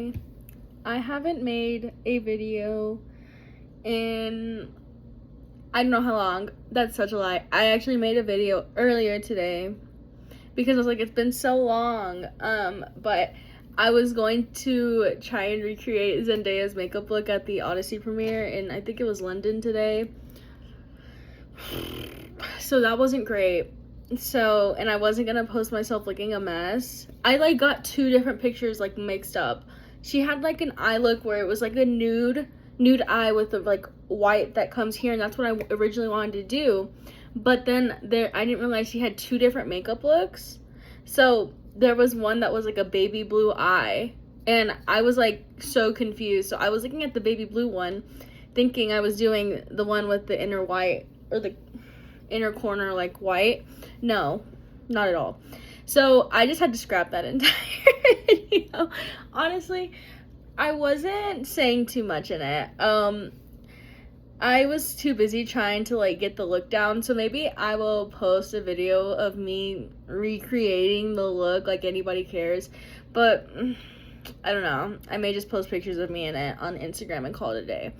Hi. I haven't made a video in I don't know how long. That's such a lie. I actually made a video earlier today because I was like, it's been so long. But I was going to try and recreate Zendaya's makeup look at the Odyssey premiere, and I think it was London today. So that wasn't great. So, and I wasn't gonna post myself looking a mess. I like got two different pictures like mixed up. She had like an eye look where it was like a nude eye with the like white that comes here, and that's what I originally wanted to do. But then I didn't realize she had two different makeup looks. So there was one that was like a baby blue eye, and I was like so confused. So I was looking at the baby blue one, thinking I was doing the one with the inner white, or the inner corner like white. No, not at all. So I just had to scrap that entire video. Honestly, I wasn't saying too much in it. I was too busy trying to like get the look down, so maybe I will post a video of me recreating the look like anybody cares. But I don't know. I may just post pictures of me in it on Instagram and call it a day.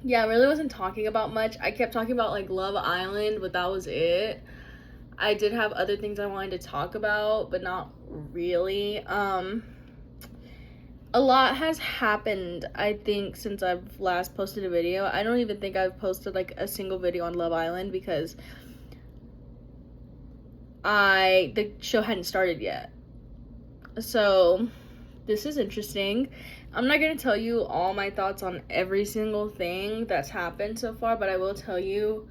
Yeah, I really wasn't talking about much. I kept talking about like Love Island, but that was it. I did have other things I wanted to talk about, but not really. A lot has happened, I think, since I've last posted a video. I don't even think I've posted like a single video on Love Island because the show hadn't started yet. So this is interesting. I'm not going to tell you all my thoughts on every single thing that's happened so far, but I will tell you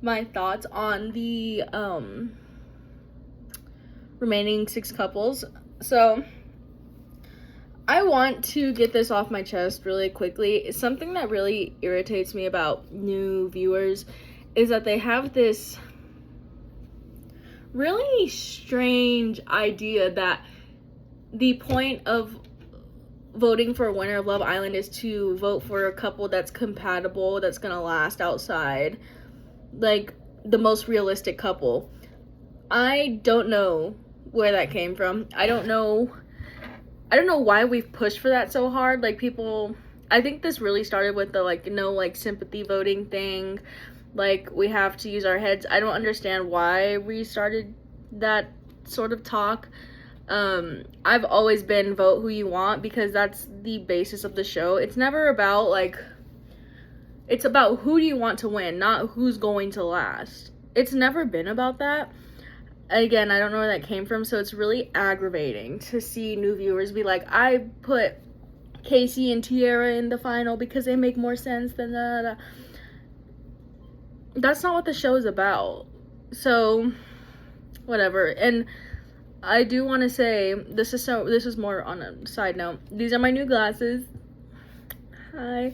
my thoughts on the remaining 6 couples. So I want to get this off my chest really quickly. It's something that really irritates me about new viewers is that they have this really strange idea that the point of voting for a winner of Love Island is to vote for a couple that's compatible, that's gonna last outside, like the most realistic couple. I don't know where that came from. I don't know why we've pushed for that so hard. Like, people, I think this really started with the like no like sympathy voting thing, like we have to use our heads. I don't understand why we started that sort of talk. I've always been vote who you want because that's the basis of the show. It's never about like, it's about who do you want to win, not who's going to last. It's never been about that. Again, I don't know where that came from, so it's really aggravating to see new viewers be like, I put Casey and Tiara in the final because they make more sense than that. That's not what the show is about. So whatever. And I do want to say, this is more on a side note. These are my new glasses. Hi.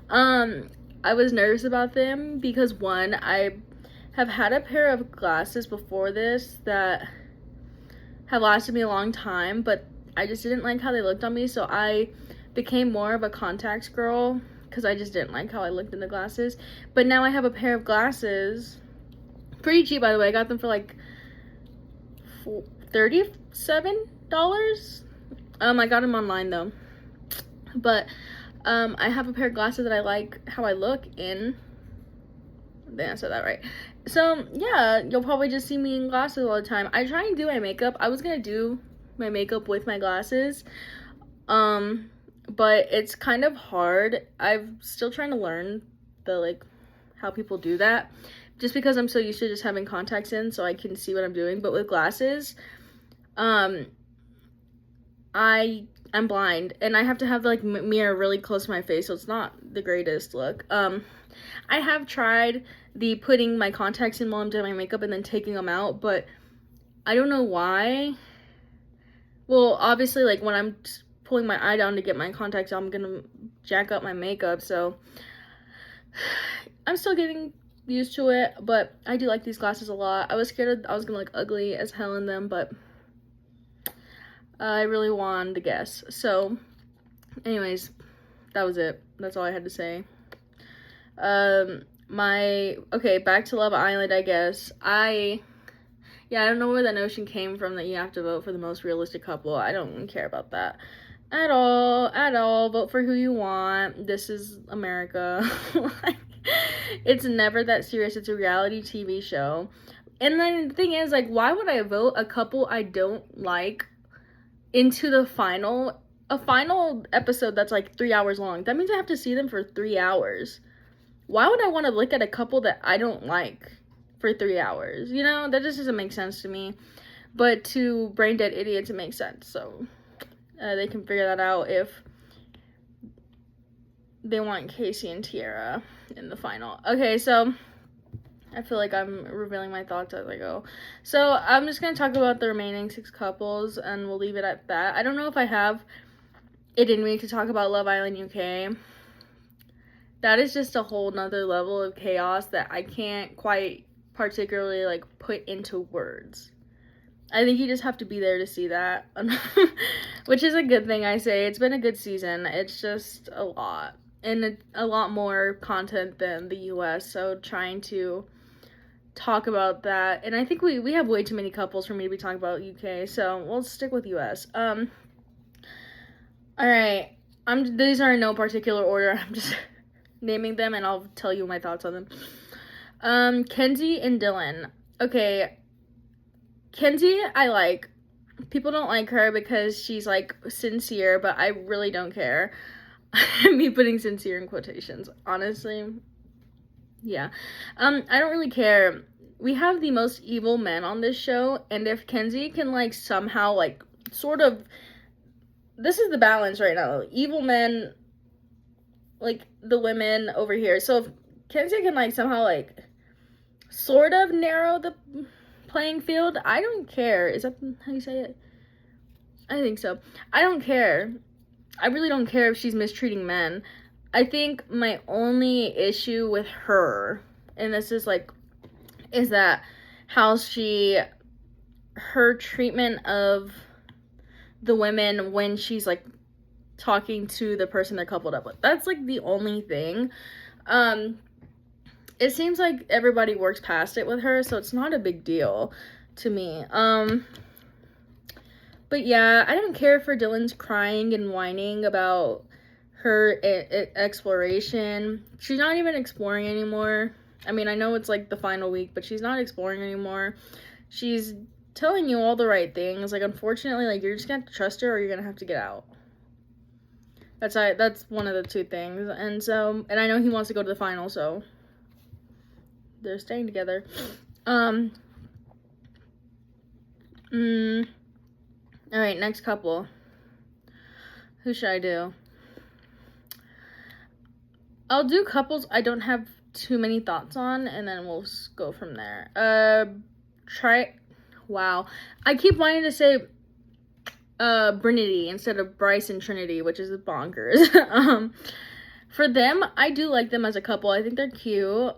I was nervous about them because one, I have had a pair of glasses before this that have lasted me a long time, but I just didn't like how they looked on me, so I became more of a contacts girl because I just didn't like how I looked in the glasses. But now I have a pair of glasses, pretty cheap by the way. I got them for like $37. I got them online though. But I have a pair of glasses that I like how I look in. I think I said that right. So yeah, you'll probably just see me in glasses all the time. I try and do my makeup. I was gonna do my makeup with my glasses, but it's kind of hard. I'm still trying to learn the like how people do that, just because I'm so used to just having contacts in so I can see what I'm doing. But with glasses, I'm blind and I have to have the like mirror really close to my face, so it's not the greatest look. I have tried the putting my contacts in while I'm doing my makeup and then taking them out, but I don't know why. Well, obviously, like when I'm pulling my eye down to get my contacts out, I'm gonna jack up my makeup, so I'm still getting used to it. But I do like these glasses a lot. I was scared I was gonna look ugly as hell in them, but I really won the guess. So anyways, that was it. That's all I had to say. Okay, back to Love Island, I guess. Yeah, I don't know where that notion came from that you have to vote for the most realistic couple. I don't care about that at all, at all. Vote for who you want. This is America. Like, it's never that serious. It's a reality TV show. And then the thing is, like, why would I vote a couple I don't like into a final episode that's like 3 hours long? That means I have to see them for 3 hours. Why would I want to look at a couple that I don't like for 3 hours? You know, that just doesn't make sense to me. But to brain dead idiots, it makes sense. So they can figure that out if they want Casey and Tiara in the final. Okay, so I feel like I'm revealing my thoughts as I go. So I'm just going to talk about the remaining 6 couples, and we'll leave it at that. I don't know if I have it in me to talk about Love Island UK. That is just a whole nother level of chaos that I can't quite particularly, like, put into words. I think you just have to be there to see that. Which is a good thing, I say. It's been a good season. It's just a lot. And a lot more content than the US. So trying to talk about that. And I think we have way too many couples for me to be talking about UK. So we'll stick with US. Alright. These are in no particular order. I'm just naming them and I'll tell you my thoughts on them. Kenzie and Dylan. Okay. Kenzie, I like. People don't like her because she's, like, sincere, but I really don't care. Me putting sincere in quotations, honestly. Yeah. I don't really care. We have the most evil men on this show, and if Kenzie can, like, somehow, like, sort of, this is the balance right now. Evil men, like, the women over here. So if Kenzie can, like, somehow, like, sort of narrow the playing field, I don't care. Is that how you say it? I think so. I don't care. I really don't care if she's mistreating men. I think my only issue with her, and this is, like, is that how her treatment of the women when she's, like, talking to the person they're coupled up with. That's, like, the only thing. It seems like everybody works past it with her, so it's not a big deal to me. But yeah, I don't care for Dylan's crying and whining about her exploration. She's not even exploring anymore. I mean, I know it's like the final week, but she's not exploring anymore. She's telling you all the right things. Like, unfortunately, like, you're just gonna have to trust her or you're gonna have to get out. That's one of the two things. And I know he wants to go to the final, so they're staying together. Alright, next couple. Who should I do? I'll do couples I don't have too many thoughts on, and then we'll go from there. Wow. I keep wanting to say Brinity instead of Bryce and Trinity, which is bonkers. For them, I do like them as a couple. I think they're cute.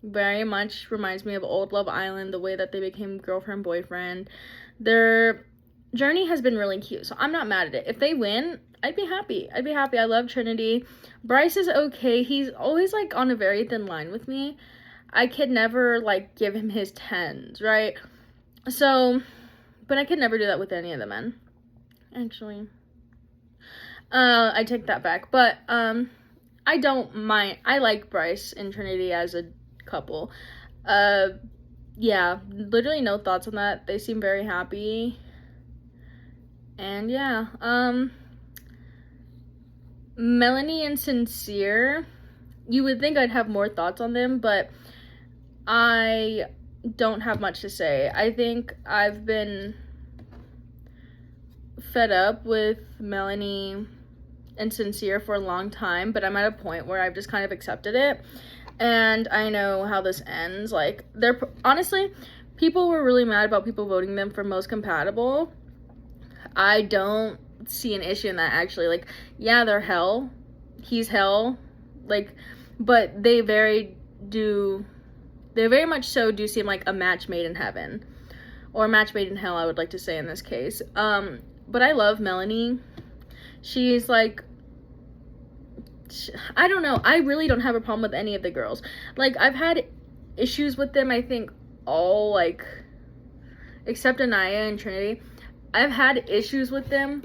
Very much reminds me of old Love Island, the way that they became girlfriend, boyfriend. Their journey has been really cute, so I'm not mad at it. If they win, I'd be happy. I love Trinity. Bryce is okay. He's always, like, on a very thin line with me. I could never, like, give him his 10s, right? So, but I could never do that with any of the men. Actually, I take that back. But, I don't mind. I like Bryce and Trinity as a couple. Yeah, literally no thoughts on that. They seem very happy. And yeah, Melanie and Sincere, you would think I'd have more thoughts on them, but I don't have much to say. I think I've been fed up with Melanie and Sincere for a long time, but I'm at a point where I've just kind of accepted it. And I know how this ends. Like, honestly, people were really mad about people voting them for most compatible. I don't see an issue in that, actually. Like, yeah, they're hell. He's hell. Like, but they very much so do seem like a match made in heaven. Or a match made in hell, I would like to say in this case. But I love Melanie. She's, like, I don't know. I really don't have a problem with any of the girls. Like, I've had issues with them, I think, all, like, except Anaya and Trinity. I've had issues with them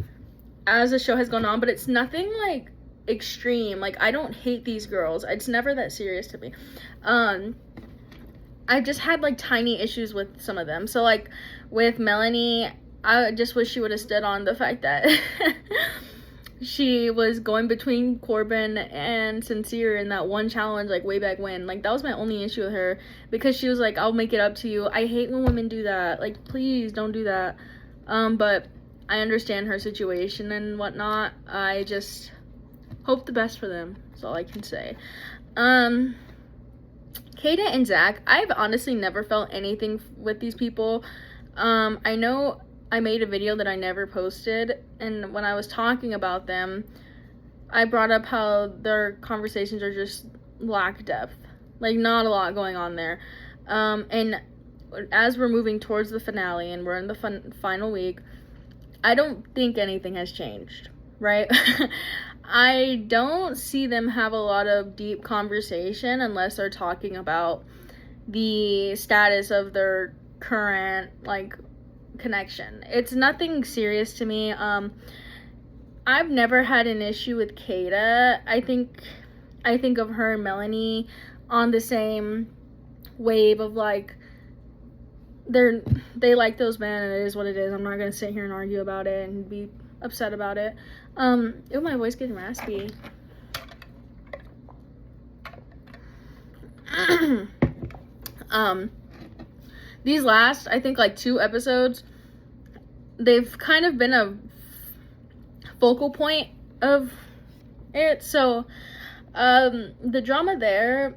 as the show has gone on, but it's nothing like extreme. Like, I don't hate these girls. It's never that serious to me. I just had like tiny issues with some of them. So like with Melanie, I just wish she would have stood on the fact that she was going between Corbin and Sincere in that one challenge, like way back when. Like, that was my only issue with her, because she was like, I'll make it up to you. I hate when women do that. Like, please don't do that. But I understand her situation and whatnot. I just hope the best for them. That's all I can say. Kata and Zach, I've honestly never felt anything with these people. I know I made a video that I never posted, and when I was talking about them, I brought up how their conversations are just lack depth. Like, not a lot going on there. And as we're moving towards the finale and we're in the final week, I don't think anything has changed, right? I don't see them have a lot of deep conversation unless they're talking about the status of their current, like, connection. It's nothing serious to me. I've never had an issue with Kata. I think of her and Melanie on the same wave of, like, they like those men, and it is what it is. I'm not gonna sit here and argue about it and be upset about it. Ew, my voice getting raspy. These last, I think, like 2 episodes, they've kind of been a focal point of it. So, the drama there,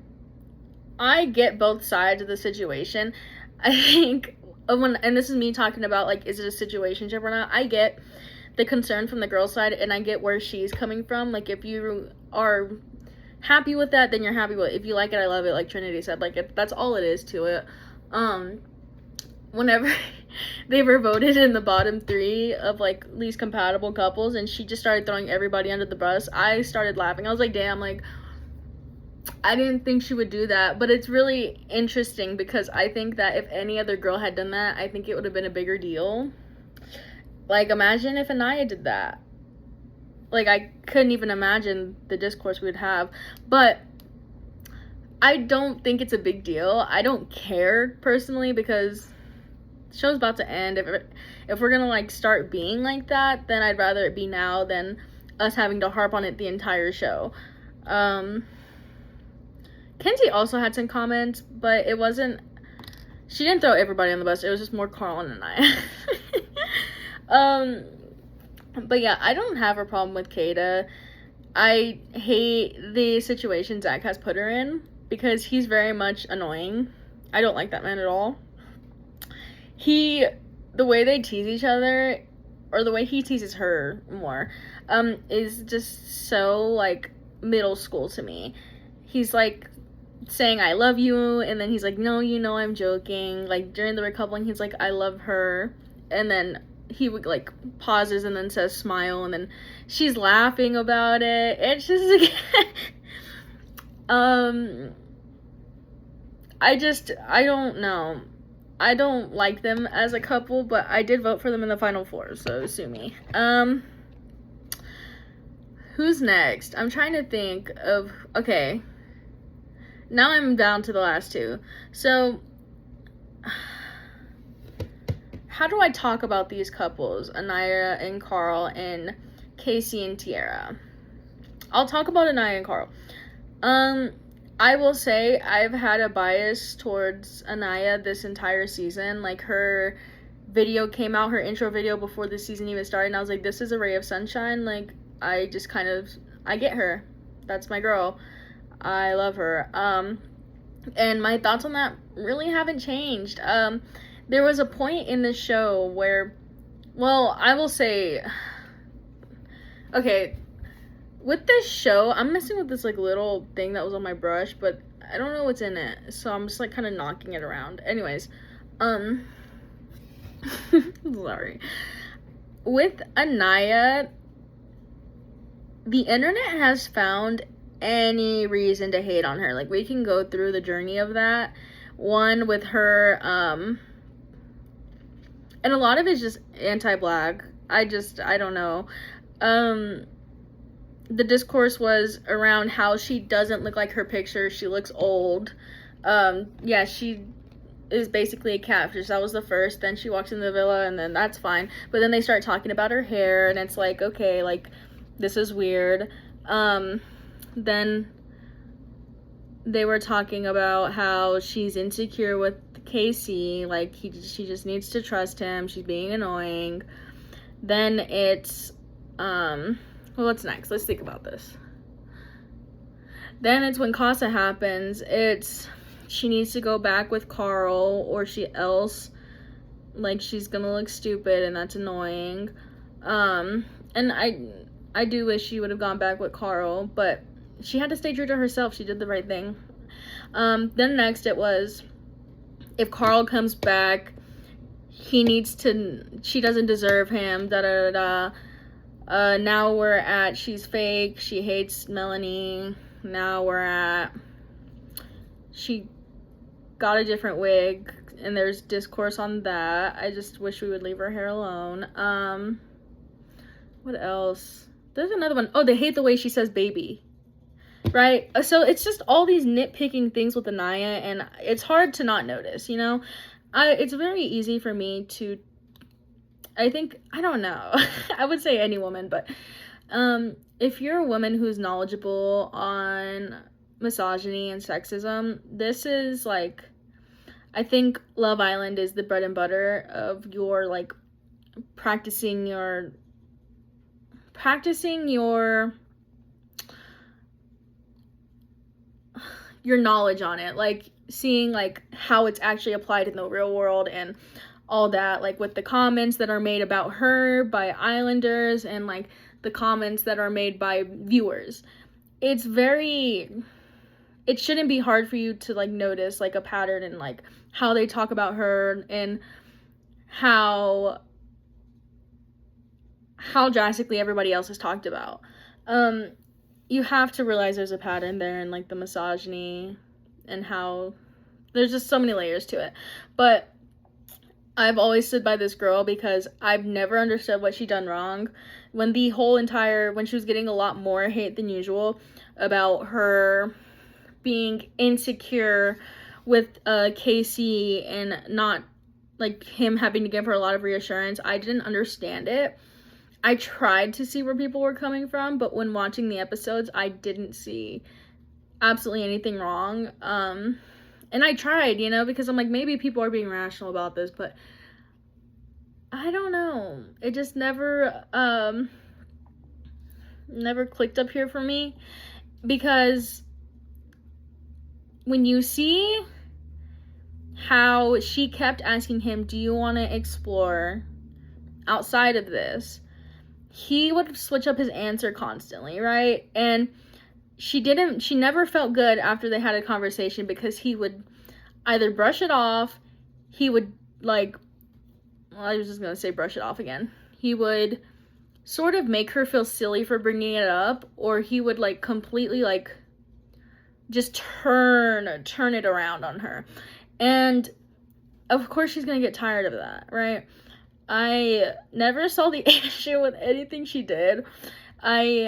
I get both sides of the situation. I think, and this is me talking about, like, is it a situationship or not? I get the concern from the girl's side, and I get where she's coming from. Like, if you are happy with that, then you're happy with it. If you like it, I love it, like Trinity said. Like, that's all it is to it. Whenever they were voted in the bottom 3 of, like, least compatible couples, and she just started throwing everybody under the bus, I started laughing. I was like, damn, like, I didn't think she would do that. But it's really interesting, because I think that if any other girl had done that, I think it would have been a bigger deal. Like, imagine if Anaya did that. Like, I couldn't even imagine the discourse we would have. But I don't think it's a big deal. I don't care, personally, because the show's about to end. If we're gonna, like, start being like that, then I'd rather it be now than us having to harp on it the entire show. Kenzie also had some comments, but it wasn't, she didn't throw everybody on the bus. It was just more Carl and Anaya. But yeah, I don't have a problem with Kata. I hate the situation Zach has put her in, because he's very much annoying. I don't like that man at all. The way they tease each other, or the way he teases her more, is just so, like, middle school to me. He's, like, saying, I love you, and then he's like, no, you know I'm joking. Like, during the recoupling, he's like, I love her, and then he would, like, pauses and then says smile, and then she's laughing about it. It's just, like, I don't know. I don't like them as a couple, but I did vote for them in the final 4, so sue me. Who's next? I'm trying to think of, okay. Now I'm down to the last 2. So, how do I talk about these couples, Anaya and Carl, and Casey and Tiara? I'll talk about Anaya and Carl. I will say I've had a bias towards Anaya this entire season. Like, her video came out, her intro video, before the season even started, and I was like, this is a ray of sunshine. Like, I just kind of, I get her. That's my girl. I love her. And my thoughts on that really haven't changed. There was a point in the show where, well, I will say, okay, with this show, I'm messing with this, like, little thing that was on my brush, but I don't know what's in it, so I'm just, like, kind of knocking it around. Anyways, sorry. With Anaya, the internet has found any reason to hate on her. Like, we can go through the journey of that. One, with her, And a lot of it's just anti-black. I don't know. The discourse was around how she doesn't look like her picture. She looks old. Yeah, she is basically a catfish. That was the first. Then she walks in the villa, and then that's fine. But then they start talking about her hair, and it's like, okay, like, this is weird. Then they were talking about how she's insecure with Casey. Like, she just needs to trust him. She's being annoying. Then it's, well, what's next? Let's think about this. Then it's when Casa happens. It's, she needs to go back with Carl, or else, like, she's gonna look stupid, and that's annoying. And I do wish she would have gone back with Carl, but she had to stay true to herself. She did the right thing. Then next it was, if Carl comes back, she doesn't deserve him, now we're at, she's fake, she hates Melanie. Now we're at, she got a different wig, and there's discourse on that. I just wish we would leave her hair alone. What else? There's another one. Oh, they hate the way she says baby. Right? So it's just all these nitpicking things with Anaya, and it's hard to not notice, you know? It's very easy for me to, I think, I don't know. I would say any woman, but if you're a woman who's knowledgeable on misogyny and sexism, this is like, I think Love Island is the bread and butter of your, like, practicing your knowledge on it, like seeing like how it's actually applied in the real world and all that, like with the comments that are made about her by Islanders and like the comments that are made by viewers. It shouldn't be hard for you to like notice like a pattern in like how they talk about her and how drastically everybody else is talked about. You have to realize there's a pattern there in like the misogyny and how there's just so many layers to it. But I've always stood by this girl because I've never understood what she done wrong. When she was getting a lot more hate than usual about her being insecure with Casey and not like him having to give her a lot of reassurance, I didn't understand it. I tried to see where people were coming from, but when watching the episodes, I didn't see absolutely anything wrong. And I tried, you know, because I'm like, maybe people are being rational about this, but I don't know. It just never clicked up here for me, because when you see how she kept asking him, do you want to explore outside of this? He would switch up his answer constantly, right? And she never felt good after they had a conversation, because he would either brush it off, he would like, well, I was just gonna say brush it off again. He would sort of make her feel silly for bringing it up, or he would like completely like just turn it around on her. And of course she's gonna get tired of that, right? I never saw the issue with anything she did. I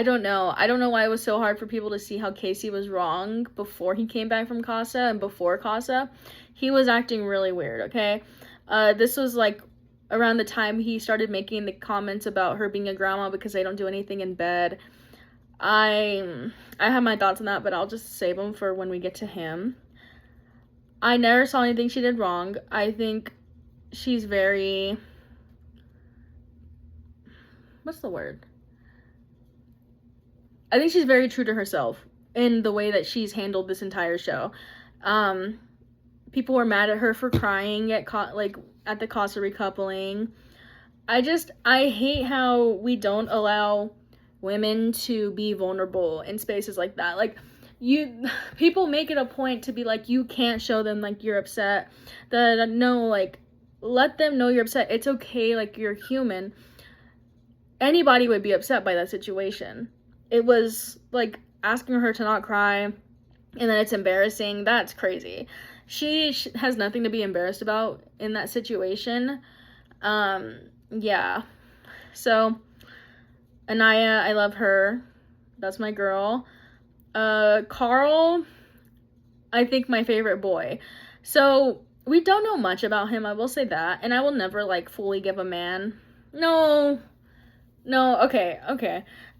don't know. I don't know why it was so hard for people to see how Casey was wrong before he came back from Casa and before Casa. He was acting really weird, okay? This was like around the time he started making the comments about her being a grandma because they don't do anything in bed. I have my thoughts on that, but I'll just save them for when we get to him. I never saw anything she did wrong. I think she's very, what's the word? I think she's very true to herself in the way that she's handled this entire show. People were mad at her for crying at the Casa recoupling. I hate how we don't allow women to be vulnerable in spaces like that. Like, people make it a point to be like, you can't show them like you're upset. No, like, let them know you're upset. It's okay, like, you're human. Anybody would be upset by that situation. It was like asking her to not cry and then it's embarrassing. That's crazy. She has nothing to be embarrassed about in that situation. Yeah. So, Anaya, I love her. That's my girl. Carl, I think my favorite boy. So, we don't know much about him, I will say that. And I will never, like, fully give a man... No, okay.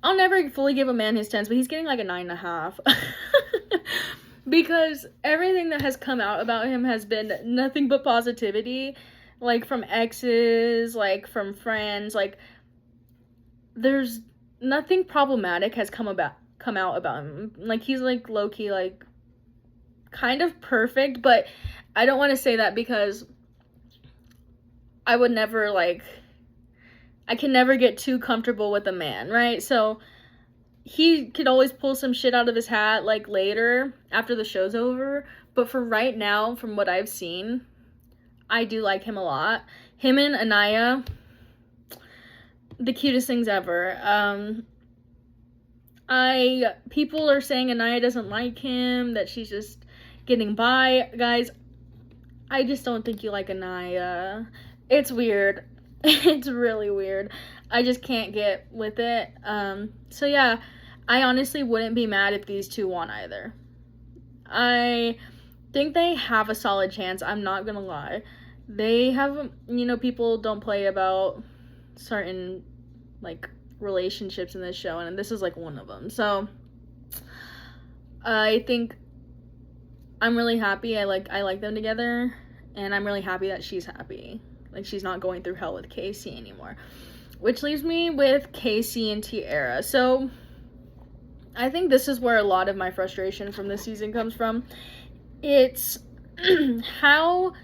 I'll never fully give a man his 10s, but he's getting, like, a 9.5. Because everything that has come out about him has been nothing but positivity. Like, from exes, like, from friends. Like, there's nothing problematic has come out about him. Like, he's, like, low-key, like, kind of perfect, but I don't want to say that because I would never, like, I can never get too comfortable with a man, right? So he could always pull some shit out of his hat, like, later after the show's over, but for right now, from what I've seen, I do like him a lot. Him and Anaya, the cutest things ever. People are saying Anaya doesn't like him, that she's just getting by. Guys, I just don't think you like Anaya. It's weird. It's really weird. I just can't get with it. So yeah, I honestly wouldn't be mad if these two won either. I think they have a solid chance. I'm not gonna lie. They have, people don't play about certain, like, relationships in this show, and this is, like, one of them. So I think I'm really happy. I like them together, and I'm really happy that she's happy. Like, she's not going through hell with Casey anymore. Which leaves me with Casey and Tiara. So I think this is where a lot of my frustration from this season comes from. It's how,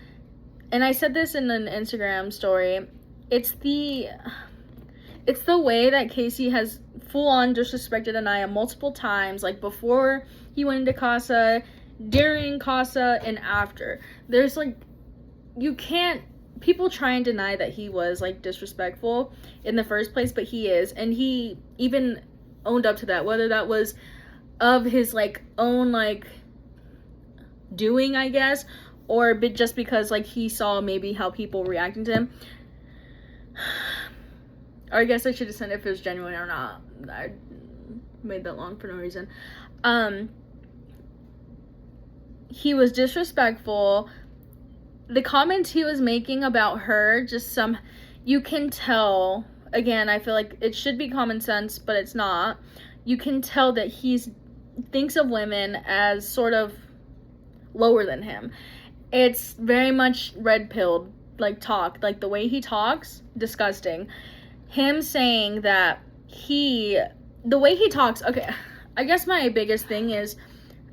and I said this in an Instagram story, it's the way that Casey has full-on disrespected Anaya multiple times, like, before he went into Casa, during Casa, and after. There's, like, people try and deny that he was, like, disrespectful in the first place, but he is, and he even owned up to that, whether that was of his, like, own, like, doing, I guess, or just because, like, he saw maybe how people reacting to him. Or I guess I should have said if it was genuine or not. I made that long for no reason. He was disrespectful. The comments he was making about her, you can tell, again, I feel like it should be common sense, but it's not. You can tell that he thinks of women as sort of lower than him. It's very much red-pilled, like, talk. Like, the way he talks, disgusting. Him saying that the way he talks, okay, I guess my biggest thing is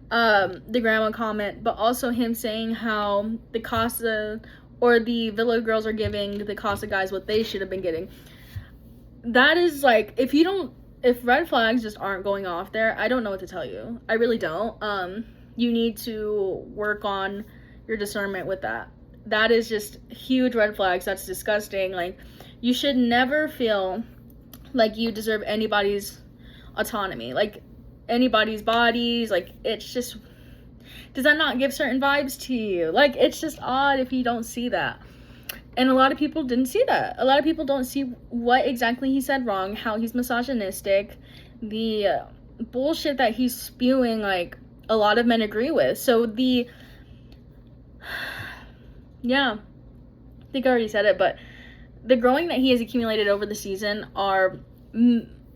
the grandma comment, but also him saying how the Casa or the Villa girls are giving the Casa guys what they should have been getting. That is, like, if red flags just aren't going off there, I don't know what to tell you. I really don't. You need to work on your discernment with that. That is just huge red flags. That's disgusting. Like, you should never feel like you deserve anybody's autonomy, like anybody's bodies. Like, it's just, does that not give certain vibes to you? Like, it's just odd if you don't see that. And a lot of people didn't see that. A lot of people don't see what exactly he said wrong, how he's misogynistic, the bullshit that he's spewing, like, a lot of men agree with. So yeah, I think I already said it, but the growing that he has accumulated over the season are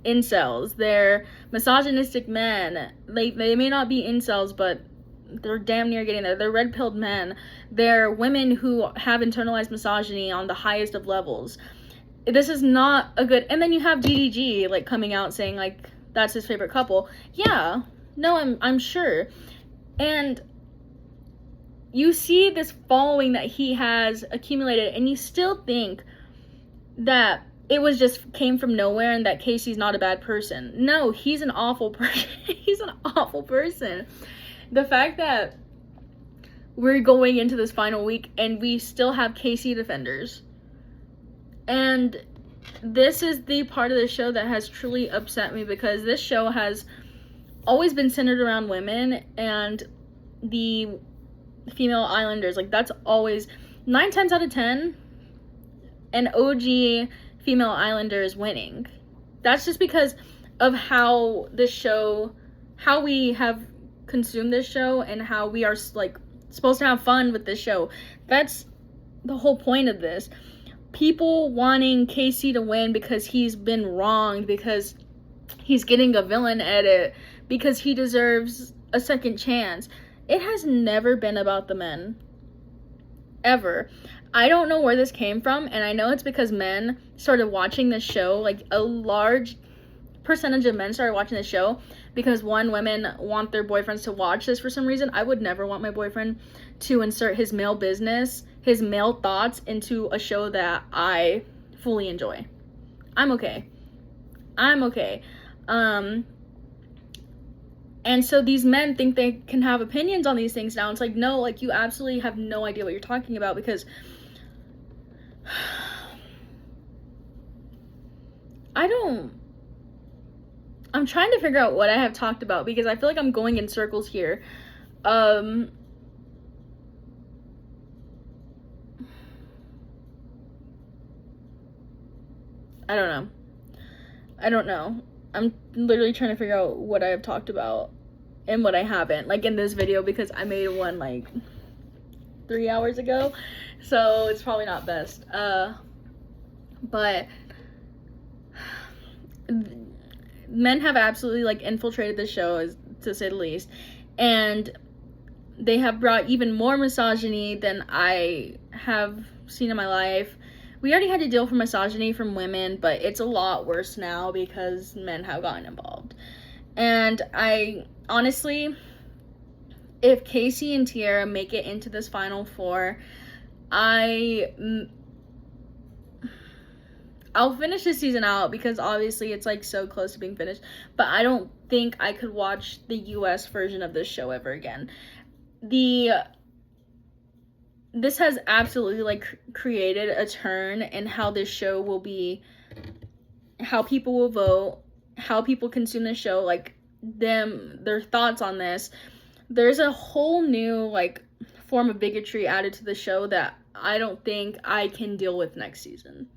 incels. They're misogynistic men. They may not be incels, but they're damn near getting there. They're red-pilled men. They're women who have internalized misogyny on the highest of levels. This is not a good... And then you have GDG, like, coming out saying, like, that's his favorite couple. Yeah. No, I'm sure. And you see this following that he has accumulated, and you still think that it was just came from nowhere and that Casey's not a bad person. No, he's an awful person. He's an awful person. The fact that we're going into this final week and we still have Casey defenders, and this is the part of the show that has truly upset me, because this show has always been centered around women, and the female islanders. Like, that's always 9 times out of 10 an OG female islander is winning. That's just because of how this show, how we have consumed this show, and how we are like supposed to have fun with this show. That's the whole point of this. People wanting Casey to win because he's been wronged, because he's getting a villain edit, because he deserves a second chance. It has never been about the men. Ever. I don't know where this came from, and I know it's because men started watching this show. Like, a large percentage of men started watching this show because, one, women want their boyfriends to watch this for some reason. I would never want my boyfriend to insert his male business, his male thoughts into a show that I fully enjoy. I'm okay. And so these men think they can have opinions on these things now. It's like, no, like, you absolutely have no idea what you're talking about, because I'm trying to figure out what I have talked about, because I feel like I'm going in circles here. I don't know. I'm literally trying to figure out what I have talked about and what I haven't, like, in this video, because I made one like 3 hours ago, so it's probably not best. But men have absolutely, like, infiltrated the show, to say the least, and they have brought even more misogyny than I have seen in my life. We already had to deal with misogyny from women, but it's a lot worse now because men have gotten involved. And I honestly, if Casey and Tiara make it into this final 4, I'll finish this season out, because obviously it's, like, so close to being finished, but I don't think I could watch the US version of this show ever again. This has absolutely, like, created a turn in how this show will be, how people will vote, how people consume the show, like, their thoughts on this. There's a whole new, like, form of bigotry added to the show that I don't think I can deal with next season.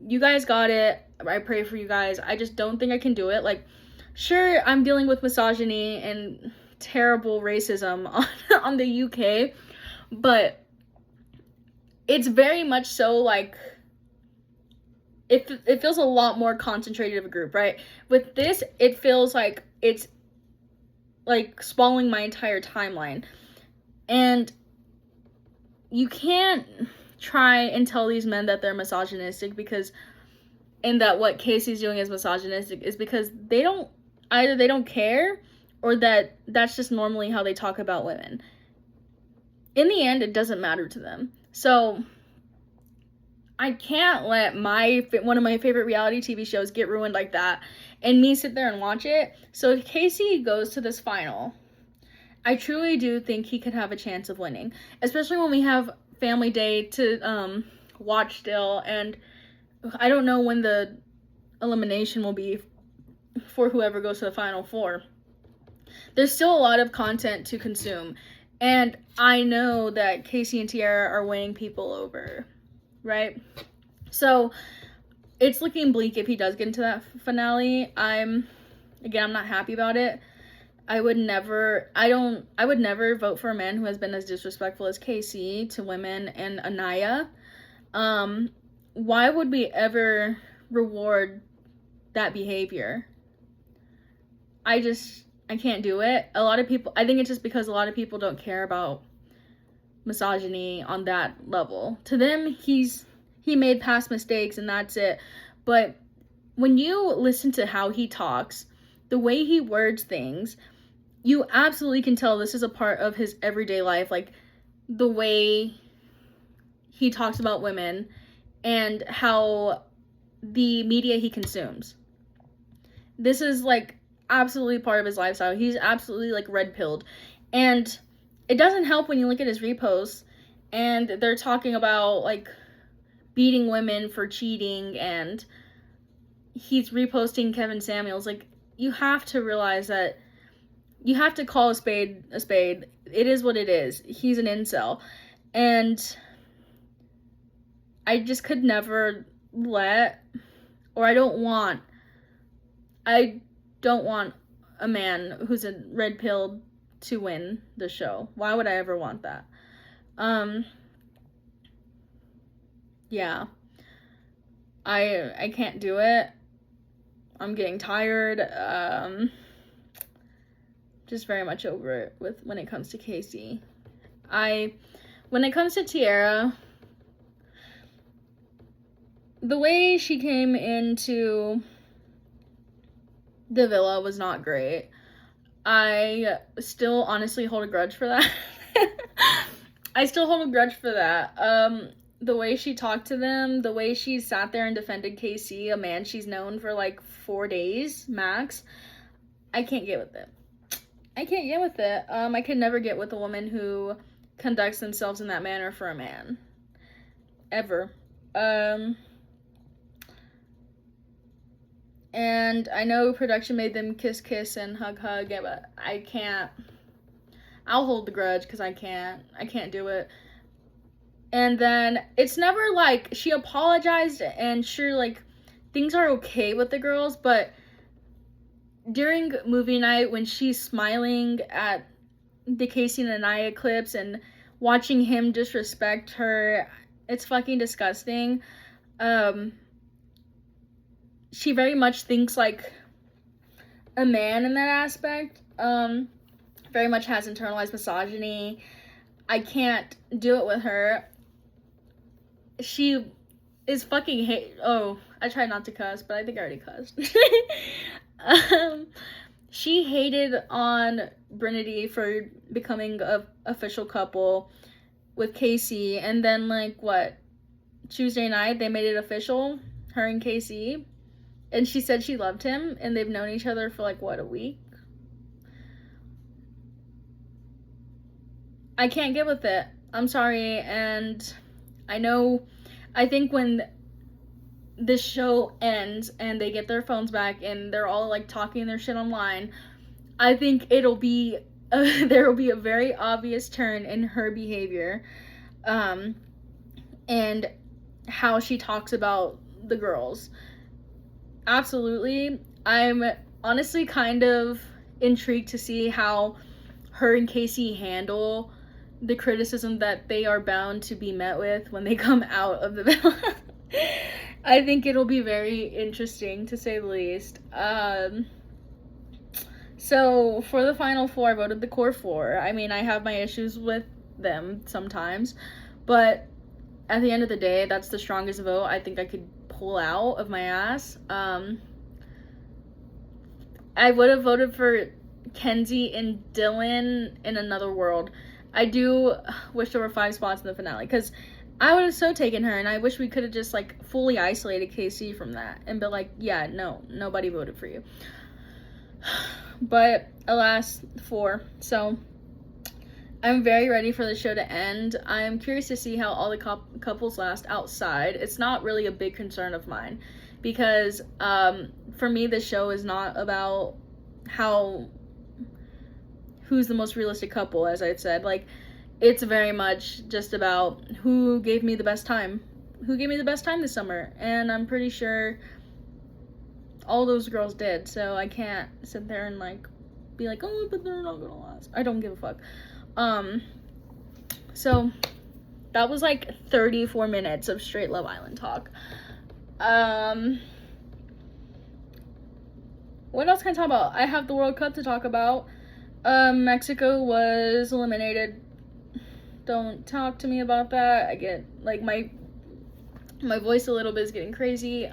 You guys got it. I pray for you guys. I just don't think I can do it. Like, sure, I'm dealing with misogyny and terrible racism on the UK, but it's very much so, like, it feels a lot more concentrated of a group, right? With this, it feels like it's, like, swallowing my entire timeline. And you can't try and tell these men that they're misogynistic, because, and that what Casey's doing is misogynistic, is because they don't care, or that's just normally how they talk about women. In the end, it doesn't matter to them. So I can't let one of my favorite reality TV shows get ruined like that, and me sit there and watch it. So if Casey goes to this final, I truly do think he could have a chance of winning, especially when we have Family Day to watch still, and I don't know when the elimination will be for whoever goes to the final 4. There's still a lot of content to consume, and I know that Casey and Tiara are winning people over, right? So it's looking bleak if he does get into that finale. I'm not happy about it. I would never vote for a man who has been as disrespectful as Casey to women and Anaya. Why would we ever reward that behavior? I can't do it. I think it's just because a lot of people don't care about misogyny on that level. To them, he made past mistakes and that's it. But when you listen to how he talks, the way he words things, you absolutely can tell this is a part of his everyday life, like the way he talks about women and how the media he consumes. This is, like, absolutely part of his lifestyle. He's absolutely, like, red-pilled. And it doesn't help when you look at his reposts and they're talking about, like, beating women for cheating, and he's reposting Kevin Samuels. Like, you have to realize that you have to call a spade a spade. It is what it is. He's an incel. And I just could never let, or I don't want a man who's a red pill to win the show. Why would I ever want that? Yeah. I can't do it. I'm getting tired. Just very much over it when it comes to Casey. When it comes to Tiara, the way she came into the villa was not great. I still honestly hold a grudge for that. I still hold a grudge for that. The way she talked to them, the way she sat there and defended Casey, a man she's known for like 4 days max, I can't get with it. I could never get with a woman who conducts themselves in that manner for a man. Ever. And I know production made them kiss and hug, but I can't. I'll hold the grudge because I can't do it. And then it's never like she apologized and sure, like, things are okay with the girls, but during movie night when she's smiling at the Casey and Anaya clips and watching him disrespect her, it's fucking disgusting. She very much thinks like a man in that aspect. Very much has internalized misogyny. I can't do it with her. She is fucking I tried not to cuss, but I think I already cussed. She hated on Brinity for becoming a official couple with Casey, and then like Tuesday night they made it official, her and Casey, and she said she loved him, and they've known each other for like a week. I can't get with it. I'm sorry, and I think when this show ends and they get their phones back and they're all like talking their shit online, I think there will be a very obvious turn in her behavior, and how she talks about the girls. Absolutely. I'm honestly kind of intrigued to see how her and Casey handle the criticism that they are bound to be met with when they come out of the villa. I think it'll be very interesting, to say the least. So for the final four, I voted the core four. I mean, I have my issues with them sometimes, but at the end of the day, that's the strongest vote I think I could pull out of my ass. I would have voted for Kenzie and Dylan in another world. I do wish there were 5 spots in the finale, because I would have so taken her, and I wish we could have just like fully isolated Casey from that and be like, yeah, no, nobody voted for you. But alas, 4. So I'm very ready for the show to end. I'm curious to see how all the couples last outside. It's not really a big concern of mine, because for me, the show is not about who's the most realistic couple, as I said. Like, it's very much just about who gave me the best time this summer, and I'm pretty sure all those girls did. So I can't sit there and like be like, oh, but they're not gonna last. I don't give a fuck. So that was like 34 minutes of straight Love Island talk. What else can I talk about? I have the World Cup to talk about. Mexico was eliminated. Don't talk to me about that. I get like my voice a little bit is getting crazy.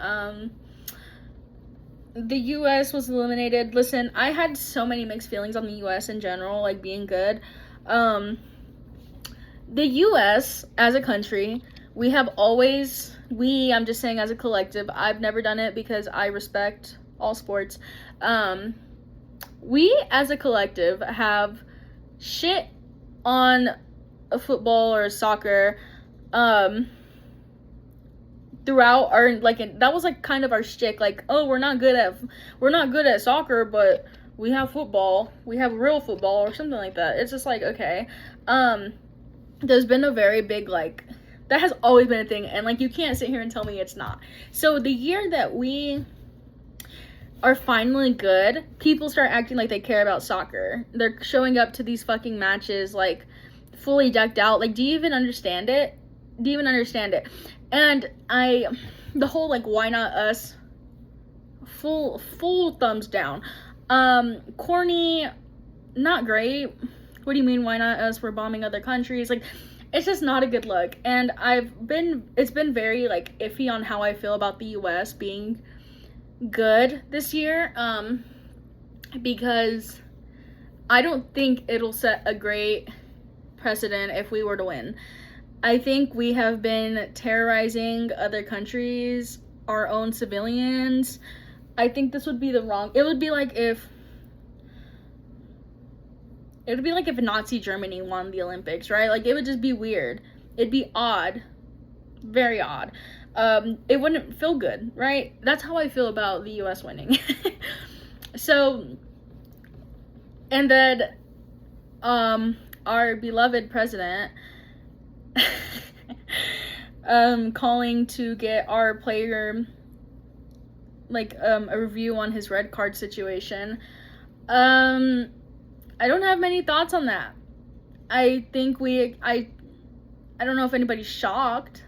The US was eliminated. Listen, I had so many mixed feelings on the US in general, like being good. The US as a country, I'm just saying as a collective, I've never done it because I respect all sports. We as a collective have shit on a football or soccer throughout our, like, that was like kind of our shtick, like, oh, we're not good at soccer, but we have football, we have real football, or something like that. It's just like, okay. There's been a very big, like, that has always been a thing, and, like, you can't sit here and tell me it's not. So the year that we are finally good, people start acting like they care about soccer. They're showing up to these fucking matches, like, fully decked out. Like, do you even understand it? Do you even understand it? And the whole, like, why not us, full thumbs down. Corny, not great. What do you mean, why not us? We're bombing other countries. Like, it's just not a good look. And it's been very, like, iffy on how I feel about the US being good this year. Because I don't think it'll set a great precedent if we were to win. I think we have been terrorizing other countries, our own civilians. I think this would be it would be like if Nazi Germany won the Olympics, right? Like, it would just be weird. It'd be odd. Very odd. It wouldn't feel good, right? That's how I feel about the US winning. So, and then, our beloved president, calling to get our player, like, a review on his red card situation. I don't have many thoughts on that. I think I don't know if anybody's shocked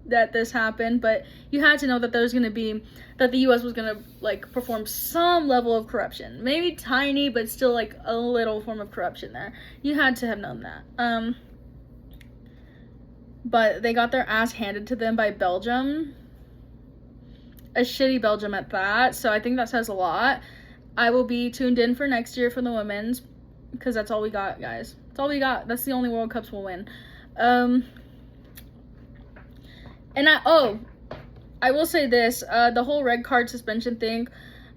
that this happened, but you had to know that that the US was gonna, like, perform some level of corruption. Maybe tiny, but still, like, a little form of corruption there. You had to have known that. But they got their ass handed to them by Belgium. A shitty Belgium at that, so I think that says a lot. I will be tuned in for next year for the women's, because that's all we got, guys. That's all we got. That's the only World Cups we'll win. And I will say this, the whole red card suspension thing,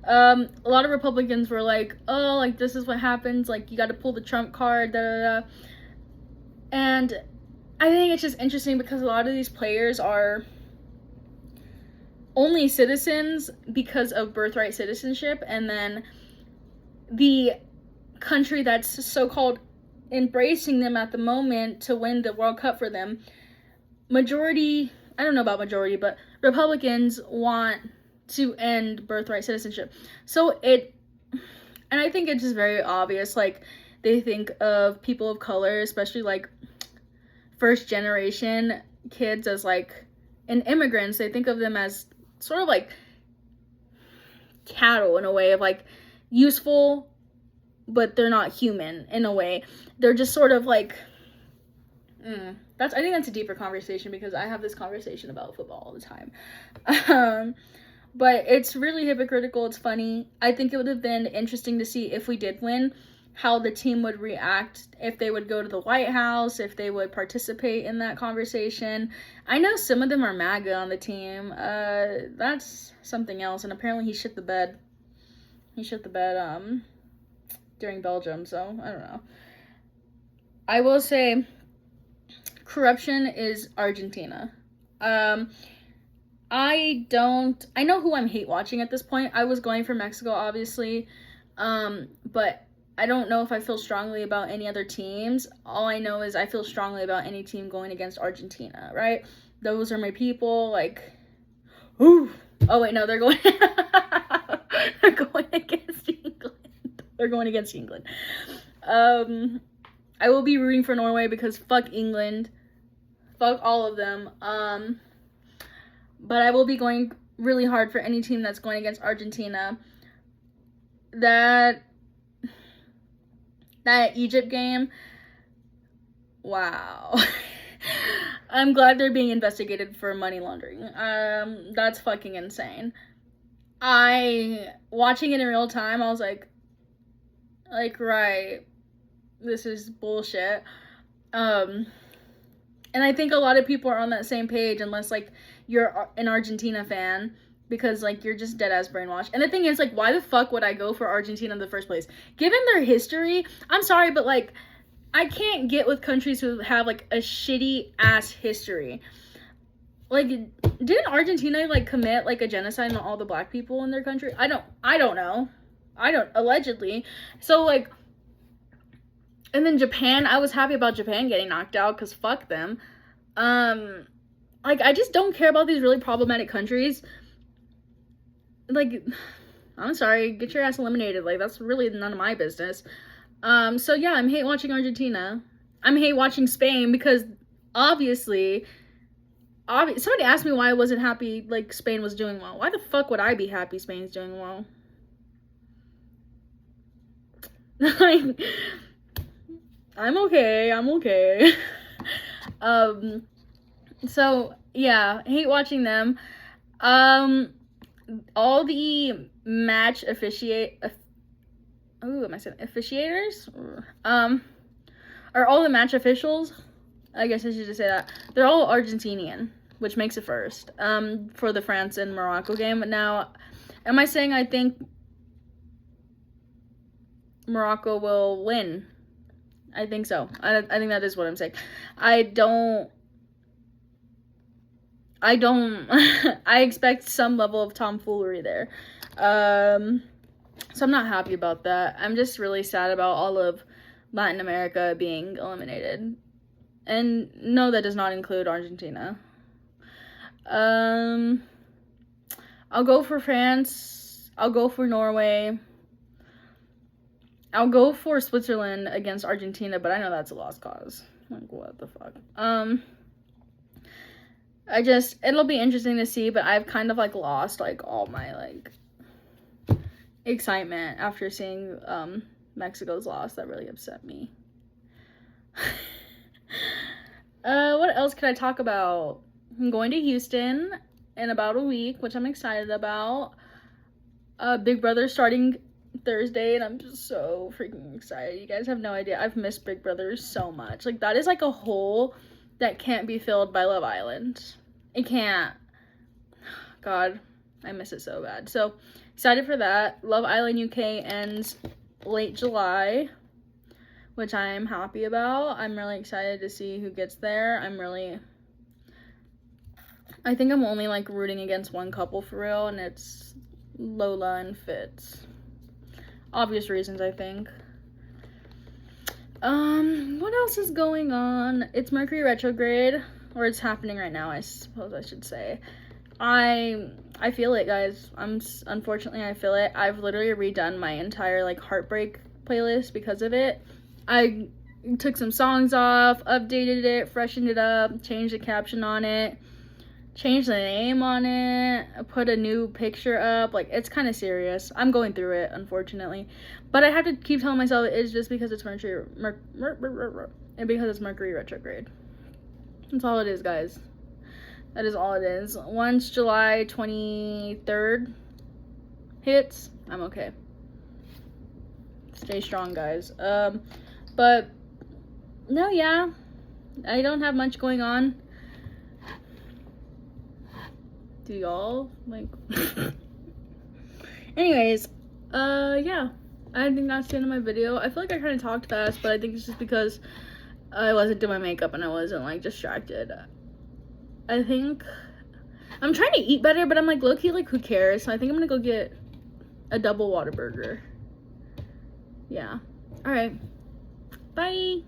a lot of Republicans were like, oh, like, this is what happens, like, you gotta pull the Trump card, da da da. And I think it's just interesting because a lot of these players are only citizens because of birthright citizenship, and then the country that's so-called embracing them at the moment to win the World Cup for them, majority, I don't know about majority, but Republicans want to end birthright citizenship. So and I think it's just very obvious, like, they think of people of color, especially, like, first generation kids, as, like, and immigrants, they think of them as sort of like cattle in a way, of, like, useful, but they're not human in a way. They're just sort of like, I think that's a deeper conversation, because I have this conversation about football all the time. But it's really hypocritical. It's funny. I think it would have been interesting to see, if we did win, how the team would react, if they would go to the White House, if they would participate in that conversation. I know some of them are MAGA on the team. That's something else. And apparently he shit the bed. During Belgium, so I don't know. I will say, corruption is Argentina. I know who I'm hate watching at this point. I was going for Mexico, obviously, but I don't know if I feel strongly about any other teams. All I know is I feel strongly about any team going against Argentina, right? Those are my people, like, ooh. Oh, wait, no, they're going against England. They're going against England. I will be rooting for Norway, because fuck England. Fuck all of them. But I will be going really hard for any team that's going against Argentina. That Egypt game, wow. I'm glad they're being investigated for money laundering. That's fucking insane. Watching it in real time, I was like, right, this is bullshit. And I think a lot of people are on that same page, unless, like, you're an Argentina fan, because, like, you're just dead-ass brainwashed. And the thing is, like, why the fuck would I go for Argentina in the first place? Given their history, I'm sorry, but, like, I can't get with countries who have, like, a shitty-ass history. Like, didn't Argentina, like, commit, like, a genocide on all the black people in their country? I don't know. I don't, allegedly. So, like, and then Japan, I was happy about Japan getting knocked out, because fuck them. Like, I just don't care about these really problematic countries. Like, I'm sorry, get your ass eliminated. Like, that's really none of my business. So yeah, I'm hate watching Argentina. I'm hate watching Spain, because obviously, somebody asked me why I wasn't happy, like, Spain was doing well. Why the fuck would I be happy Spain's doing well? Like, I'm okay. So yeah, hate watching them. All the match officiators, are all the match officials, I guess I should just say that, they're all Argentinian, which makes it first, for the France and Morocco game. Now, am I saying I think Morocco will win? I think so. I think that is what I'm saying. I I expect some level of tomfoolery there. So I'm not happy about that. I'm just really sad about all of Latin America being eliminated. And no, that does not include Argentina. I'll go for France. I'll go for Norway. I'll go for Switzerland against Argentina, but I know that's a lost cause. Like, what the fuck? It'll be interesting to see, but I've kind of, like, lost, like, all my, like, excitement after seeing, Mexico's loss. That really upset me. What else could I talk about? I'm going to Houston in about a week, which I'm excited about. Big Brother starting Thursday, and I'm just so freaking excited. You guys have no idea. I've missed Big Brother so much. Like, that is like a hole that can't be filled by Love Island. It can't. God, I miss it so bad. So excited for that. Love Island UK ends late July, which I'm happy about. I'm really excited to see who gets there. I think I'm only, like, rooting against one couple for real, and it's Lola and Fitz. Obvious reasons, I think. What else is going on? It's Mercury retrograde, or it's happening right now, I suppose I should say. I feel it, guys. Unfortunately, I feel it. I've literally redone my entire, like, heartbreak playlist because of it. I took some songs off, updated it, freshened it up, changed the caption on it, changed the name on it, put a new picture up. Like, it's kind of serious. I'm going through it, unfortunately, but I have to keep telling myself it's just because it's Mercury retrograde. That's all it is, guys. That is all it is. Once July 23rd hits, I'm okay. Stay strong, guys. But no, yeah, I don't have much going on. Do y'all? Like, anyways, yeah, I think that's the end of my video. I feel like I kind of talked fast, but I think it's just because I wasn't doing my makeup and I wasn't, like, distracted. I think I'm trying to eat better, but I'm, like, low-key, like, who cares? So I think I'm gonna go get a double Whataburger. Yeah. All right. Bye.